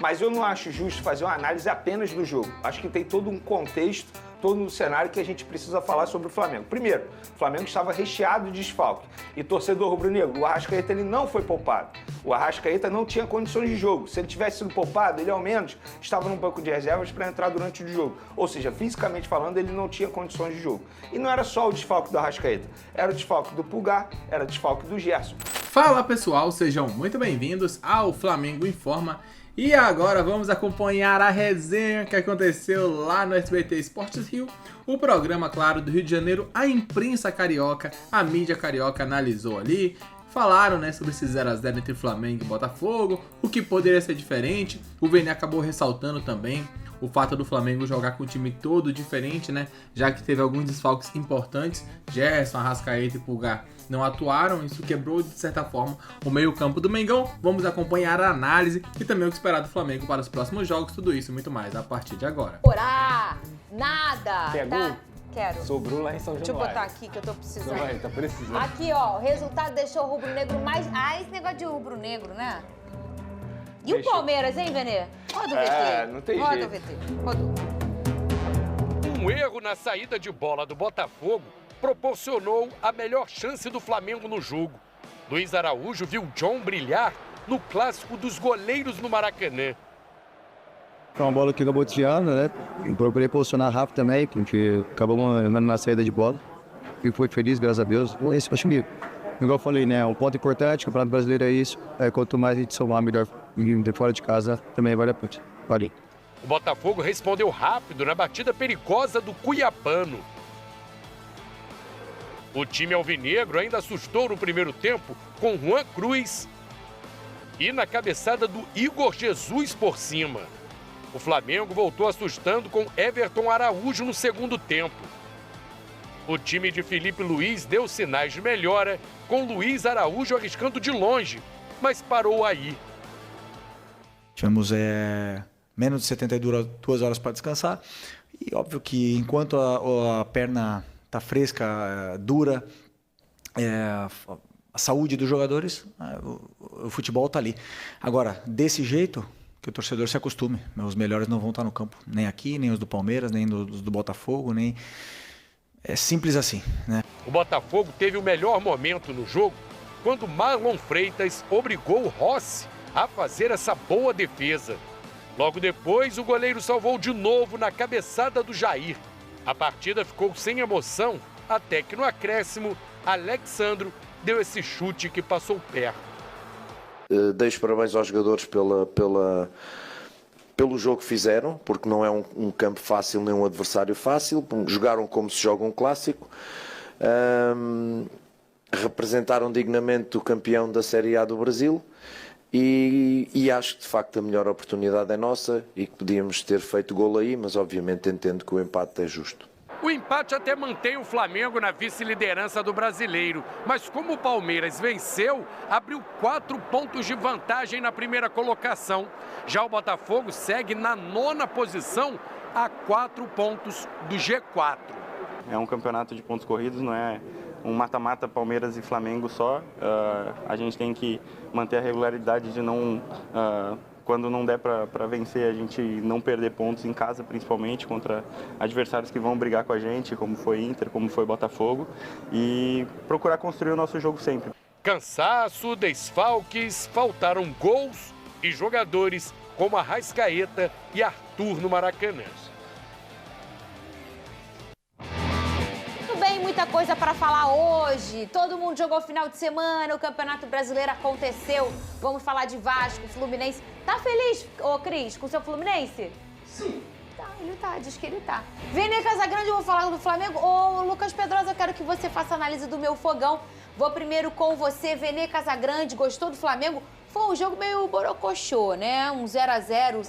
Mas eu não acho justo fazer uma análise apenas do jogo. Acho que tem todo um contexto, todo um cenário que a gente precisa falar sobre o Flamengo. Primeiro, o Flamengo estava recheado de desfalque. E torcedor rubro-negro, o Arrascaeta ele não foi poupado. O Arrascaeta não tinha condições de jogo. Se ele tivesse sido poupado, ele ao menos estava no banco de reservas para entrar durante o jogo. Ou seja, fisicamente falando, ele não tinha condições de jogo. E não era só o desfalque do Arrascaeta. Era o desfalque do Pulgar, era o desfalque do Gerson. Fala pessoal, sejam muito bem-vindos ao Flamengo Informa. E agora vamos acompanhar a resenha que aconteceu lá no SBT Esportes Rio, o programa, claro, do Rio de Janeiro. A imprensa carioca, a mídia carioca analisou ali, falaram, né, sobre esse 0x0 entre Flamengo e Botafogo, o que poderia ser diferente. O Vene acabou ressaltando também o fato do Flamengo jogar com o time todo diferente, né, já que teve alguns desfalques importantes. Gerson, Arrascaeta e Pulgar não atuaram, isso quebrou de certa forma o meio-campo do Mengão. Vamos acompanhar a análise e também o que esperar do Flamengo para os próximos jogos, tudo isso e muito mais a partir de agora. Orar, nada. Pegou? Tá? Quero. Sobrou lá em São Januário. Deixa eu botar aqui que eu tô precisando. Vai, tá precisando. Aqui, ó, o resultado deixou o rubro-negro mais... Ah, esse negócio de rubro-negro, né? E o Palmeiras, hein, Venê? Roda o VT. Não tem Roda jeito. o VT. Roda. Um erro na saída de bola do Botafogo proporcionou a melhor chance do Flamengo no jogo. Luiz Araújo viu John brilhar no clássico dos goleiros no Maracanã. Foi uma bola que acabou desviando, né? Procurei posicionar rápido também, porque acabou andando na saída de bola. E fui feliz, graças a Deus. Esse, acho que, igual eu falei, né? Um ponto importante, o Campeonato Brasileiro é isso. Quanto mais a gente somar, melhor de fora de casa, também vale a pena. Valeu. O Botafogo respondeu rápido na batida perigosa do Cuiabano. O time alvinegro ainda assustou no primeiro tempo com Juan Cruz e na cabeçada do Igor Jesus por cima. O Flamengo voltou assustando com Everton Araújo no segundo tempo. O time de Felipe Luiz deu sinais de melhora, com Luiz Araújo arriscando de longe, mas parou aí. Tivemos menos de 72 horas para descansar. E óbvio que enquanto a perna está fresca, dura, a saúde dos jogadores, o futebol está ali. Agora, desse jeito, que o torcedor se acostume. Os melhores não vão estar no campo, nem aqui, nem os do Palmeiras, nem os do Botafogo, nem... É simples assim, né? O Botafogo teve o melhor momento no jogo quando Marlon Freitas obrigou o Rossi a fazer essa boa defesa. Logo depois, o goleiro salvou de novo na cabeçada do Jair. A partida ficou sem emoção, até que no acréscimo, Alexandro deu esse chute que passou perto. Deixo parabéns aos jogadores pelo jogo que fizeram, porque não é um campo fácil nem um adversário fácil. Jogaram como se joga um clássico. Representaram dignamente o campeão da Série A do Brasil. E acho que de facto a melhor oportunidade é nossa e que podíamos ter feito golo aí, mas obviamente entendo que o empate é justo. O empate até mantém o Flamengo na vice-liderança do Brasileiro, mas como o Palmeiras venceu, abriu 4 pontos de vantagem na primeira colocação. Já o Botafogo segue na 9ª posição, a 4 pontos do G4. É um campeonato de pontos corridos, não é um mata-mata Palmeiras e Flamengo só. A gente tem que manter a regularidade de não... Quando não der para vencer, a gente não perder pontos em casa, principalmente contra adversários que vão brigar com a gente, como foi Inter, como foi Botafogo, e procurar construir o nosso jogo sempre. Cansaço, desfalques, faltaram gols e jogadores como Arrascaeta e Arthur no Maracanã. Muita coisa para falar hoje. Todo mundo jogou final de semana, o Campeonato Brasileiro aconteceu. Vamos falar de Vasco, Fluminense. Tá feliz, ô Cris, com o seu Fluminense? Sim. Tá, ele tá, diz que ele tá. Vene Casagrande, eu vou falar do Flamengo. Ô, Lucas Pedrosa, eu quero que você faça a análise do meu fogão. Vou primeiro com você, Vene Casagrande. Gostou do Flamengo? Foi um jogo meio borocochô, né? Um 0x0.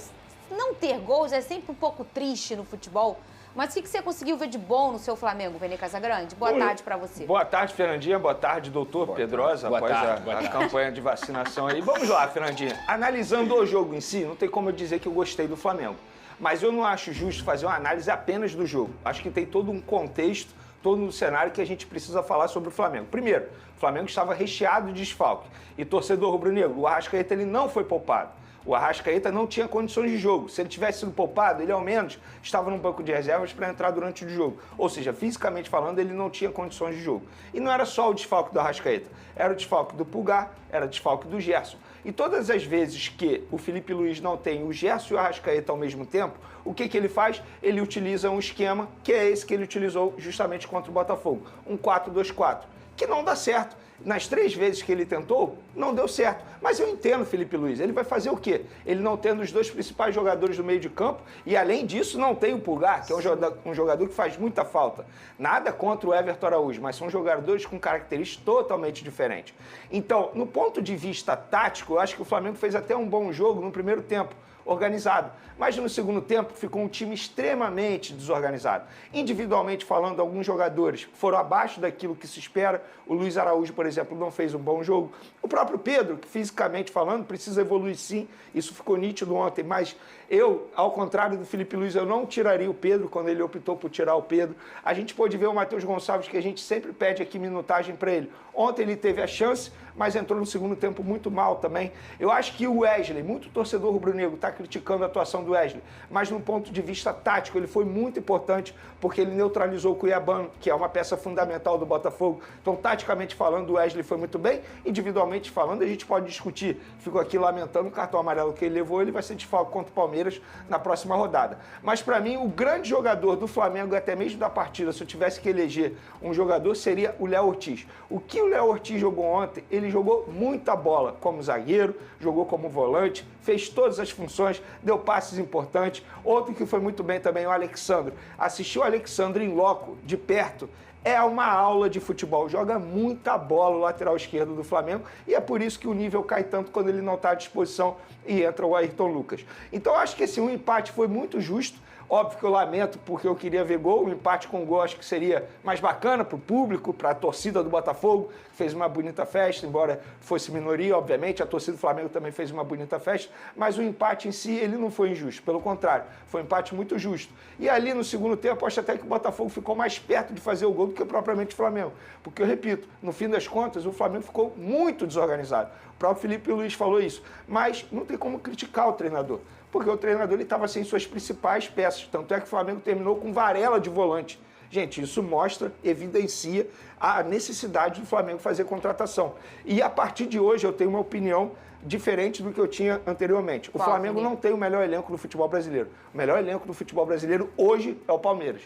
Não ter gols é sempre um pouco triste no futebol. Mas o que você conseguiu ver de bom no seu Flamengo, Vene Casagrande? Boa tarde para você. Boa tarde, Fernandinha. Boa tarde, doutor Pedrosa, após a campanha de vacinação aí. Vamos lá, Fernandinha. Analisando o jogo em si, não tem como eu dizer que eu gostei do Flamengo. Mas eu não acho justo fazer uma análise apenas do jogo. Acho que tem todo um contexto, todo um cenário que a gente precisa falar sobre o Flamengo. Primeiro, o Flamengo estava recheado de desfalque. E torcedor rubro-negro, o Arrascaeta ele não foi poupado. O Arrascaeta não tinha condições de jogo. Se ele tivesse sido poupado, ele ao menos estava no banco de reservas para entrar durante o jogo. Ou seja, fisicamente falando, ele não tinha condições de jogo. E não era só o desfalque do Arrascaeta. Era o desfalque do Pulgar, era o desfalque do Gerson. E todas as vezes que o Felipe Luiz não tem o Gerson e o Arrascaeta ao mesmo tempo, o que ele faz? Ele utiliza um esquema que é esse que ele utilizou justamente contra o Botafogo. Um 4-2-4, que não dá certo. Nas 3 vezes que ele tentou, não deu certo. Mas eu entendo o Felipe Luiz. Ele vai fazer o quê? Ele não tendo os 2 principais jogadores do meio de campo e, além disso, não tem o Pulgar, que é um jogador que faz muita falta. Nada contra o Everton Araújo, mas são jogadores com características totalmente diferentes. Então, no ponto de vista tático, eu acho que o Flamengo fez até um bom jogo no primeiro tempo, organizado. Mas no segundo tempo ficou um time extremamente desorganizado. Individualmente falando, alguns jogadores foram abaixo daquilo que se espera. O Luiz Araújo, por exemplo, não fez um bom jogo. O próprio Pedro, que fisicamente falando, precisa evoluir sim. Isso ficou nítido ontem, mas eu, ao contrário do Felipe Luiz, eu não tiraria o Pedro quando ele optou por tirar o Pedro. A gente pôde ver o Matheus Gonçalves, que a gente sempre pede aqui minutagem para ele. Ontem ele teve a chance, mas entrou no segundo tempo muito mal também. Eu acho que o Wesley, muito torcedor rubro-negro, está criticando a atuação do Wesley, mas no ponto de vista tático ele foi muito importante, porque ele neutralizou o Cuiabano, que é uma peça fundamental do Botafogo. Então, taticamente falando, o Wesley foi muito bem. Individualmente falando, a gente pode discutir. Fico aqui lamentando o cartão amarelo que ele levou, ele vai ser desfalque contra o Palmeiras na próxima rodada. Mas, para mim, o grande jogador do Flamengo, até mesmo da partida, se eu tivesse que eleger um jogador, seria o Léo Ortiz. O que o Léo Ortiz jogou ontem? Ele jogou muita bola como zagueiro, jogou como volante, fez todas as funções, deu passes importantes. Outro que foi muito bem também, o Alexandre. Assistiu o Alexandre em loco, de perto, é uma aula de futebol. Joga muita bola o lateral esquerdo do Flamengo e é por isso que o nível cai tanto quando ele não está à disposição e entra o Ayrton Lucas. Então, acho que esse um empate foi muito justo. Óbvio que eu lamento, porque eu queria ver gol. O empate com gol acho que seria mais bacana para o público, para a torcida do Botafogo, que fez uma bonita festa, embora fosse minoria, obviamente. A torcida do Flamengo também fez uma bonita festa, mas o empate em si, ele não foi injusto. Pelo contrário, foi um empate muito justo. E ali no segundo tempo, acho até que o Botafogo ficou mais perto de fazer o gol do que propriamente o Flamengo. Porque, eu repito, no fim das contas, o Flamengo ficou muito desorganizado. O próprio Felipe Luiz falou isso. Mas não tem como criticar o treinador, porque o treinador estava sem suas principais peças. Tanto é que o Flamengo terminou com Varela de volante. Gente, isso mostra, evidencia a necessidade do Flamengo fazer contratação. E a partir de hoje eu tenho uma opinião diferente do que eu tinha anteriormente. O Flamengo não tem o melhor elenco do futebol brasileiro. O melhor elenco do futebol brasileiro hoje é o Palmeiras.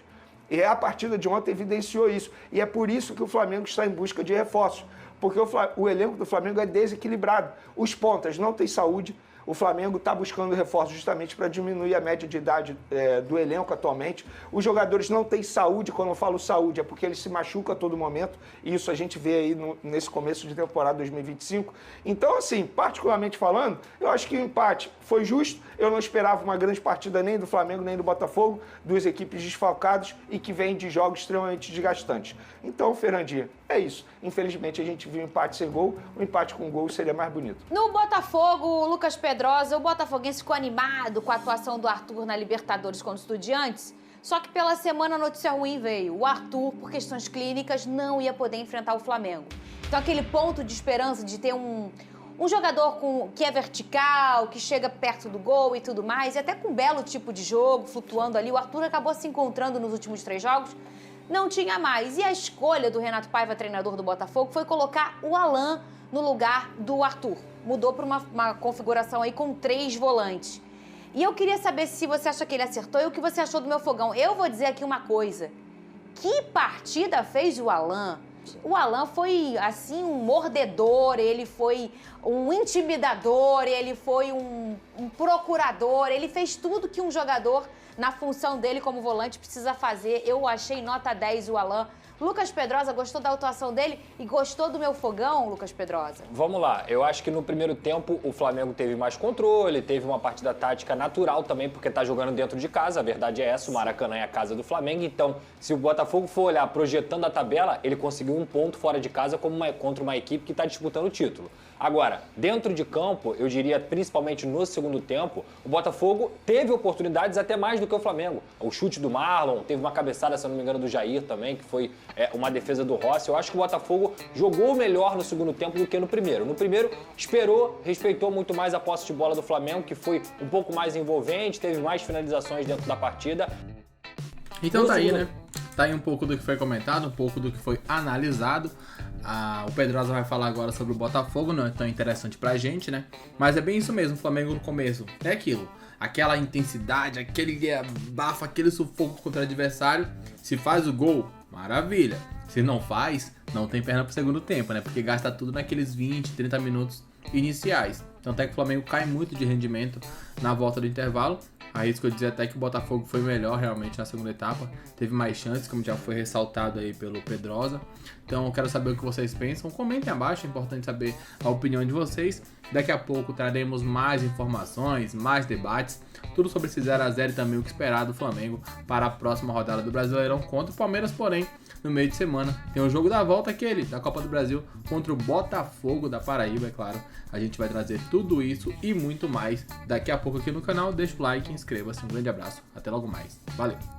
E a partida de ontem evidenciou isso. E é por isso que o Flamengo está em busca de reforços. Porque o elenco do Flamengo é desequilibrado. Os pontas não têm saúde. O Flamengo está buscando reforços justamente para diminuir a média de idade do elenco atualmente. Os jogadores não têm saúde. Quando eu falo saúde, é porque eles se machucam a todo momento. E isso a gente vê aí nesse começo de temporada 2025. Então, assim, particularmente falando, eu acho que o empate foi justo. Eu não esperava uma grande partida nem do Flamengo, nem do Botafogo. 2 equipes desfalcadas e que vêm de jogos extremamente desgastantes. Então, Fernandinha, é isso. Infelizmente, a gente viu um empate sem gol. O empate com gol seria mais bonito. No Botafogo, o Lucas Pedrosa, o botafoguense ficou animado com a atuação do Arthur na Libertadores contra os Estudiantes. Só que pela semana a notícia ruim veio. O Arthur, por questões clínicas, não ia poder enfrentar o Flamengo. Então aquele ponto de esperança de ter um jogador que é vertical, que chega perto do gol e tudo mais, e até com um belo tipo de jogo, flutuando ali, o Arthur acabou se encontrando nos últimos 3 jogos, não tinha mais. E a escolha do Renato Paiva, treinador do Botafogo, foi colocar o Alan no lugar do Arthur. Mudou para uma configuração aí com 3 volantes. E eu queria saber se você acha que ele acertou e o que você achou do meu fogão. Eu vou dizer aqui uma coisa. Que partida fez o Alan? O Alan foi, assim, um mordedor, ele foi um intimidador, ele foi um procurador, ele fez tudo que um jogador, na função dele como volante, precisa fazer. Eu achei nota 10 o Alan. Lucas Pedrosa, gostou da atuação dele e gostou do meu fogão, Lucas Pedrosa? Vamos lá, eu acho que no primeiro tempo o Flamengo teve mais controle, teve uma partida tática natural também, porque tá jogando dentro de casa, a verdade é essa, o Maracanã é a casa do Flamengo, então se o Botafogo for olhar projetando a tabela, ele conseguiu um ponto fora de casa contra uma equipe que está disputando o título. Agora, dentro de campo, eu diria principalmente no segundo tempo, o Botafogo teve oportunidades até mais do que o Flamengo. O chute do Marlon, teve uma cabeçada, se eu não me engano, do Jair também, que foi uma defesa do Rossi. Eu acho que o Botafogo jogou melhor no segundo tempo do que no primeiro. No primeiro, esperou, respeitou muito mais a posse de bola do Flamengo, que foi um pouco mais envolvente, teve mais finalizações dentro da partida. Então tá aí, né? Tá aí um pouco do que foi comentado, um pouco do que foi analisado. O Pedrosa vai falar agora sobre o Botafogo, não é tão interessante pra gente, né? Mas é bem isso mesmo, o Flamengo no começo é aquilo. Aquela intensidade, aquele bafo, aquele sufoco contra o adversário. Se faz o gol, maravilha. Se não faz, não tem perna pro segundo tempo, né? Porque gasta tudo naqueles 20, 30 minutos iniciais. Tanto é que o Flamengo cai muito de rendimento na volta do intervalo. Arrisco eu dizer até que o Botafogo foi melhor realmente na segunda etapa. Teve mais chances, como já foi ressaltado aí pelo Pedrosa. Então eu quero saber o que vocês pensam. Comentem abaixo, é importante saber a opinião de vocês. Daqui a pouco traremos mais informações, mais debates. Tudo sobre esse 0x0 e também o que esperar do Flamengo para a próxima rodada do Brasileirão contra o Palmeiras, porém, no meio de semana tem o jogo da volta, aquele da Copa do Brasil contra o Botafogo da Paraíba, é claro. A gente vai trazer tudo isso e muito mais daqui a pouco aqui no canal. Deixa o like, inscreva-se, um grande abraço, até logo mais, valeu!